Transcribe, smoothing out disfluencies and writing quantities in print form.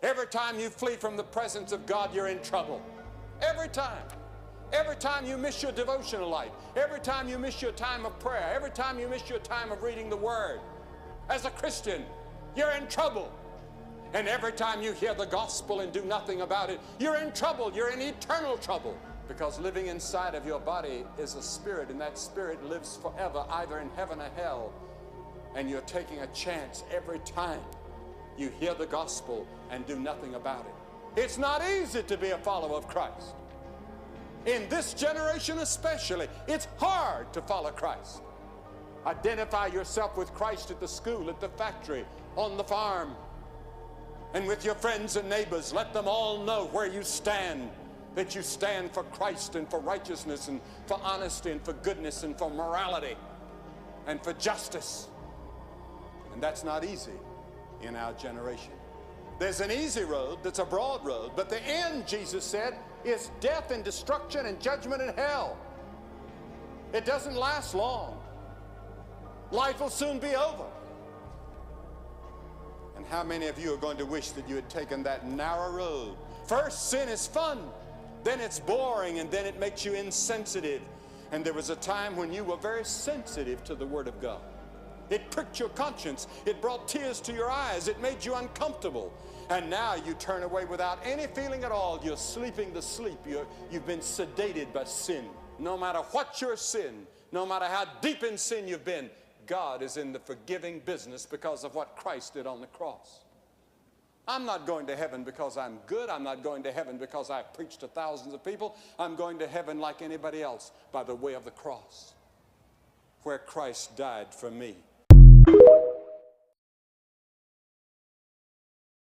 Every time you flee from the presence of God, you're in trouble. Every time. Every time you miss your devotional life, every time you miss your time of prayer, every time you miss your time of reading the Word, as a Christian, you're in trouble. And every time you hear the gospel and do nothing about it, you're in trouble. You're in eternal trouble. Because living inside of your body is a spirit, and that spirit lives forever, either in heaven or hell. And you're taking a chance every time you hear the gospel and do nothing about it. It's not easy to be a follower of Christ. In this generation especially, it's hard to follow Christ. Identify yourself with Christ at the school, at the factory, on the farm, and with your friends and neighbors. Let them all know where you stand, that you stand for Christ and for righteousness and for honesty and for goodness and for morality and for justice. And that's not easy in our generation. There's an easy road that's a broad road, but the end, Jesus said, is death and destruction and judgment and hell. It doesn't last long. Life will soon be over. And how many of you are going to wish that you had taken that narrow road? First, sin is fun, then it's boring, and then it makes you insensitive. And there was a time when you were very sensitive to the Word of God. It pricked your conscience. It brought tears to your eyes. It made you uncomfortable. And now you turn away without any feeling at all. You're sleeping the sleep. You've been sedated by sin. No matter what your sin, no matter how deep in sin you've been, God is in the forgiving business because of what Christ did on the cross. I'm not going to heaven because I'm good. I'm not going to heaven because I preached to thousands of people. I'm going to heaven like anybody else by the way of the cross, where Christ died for me.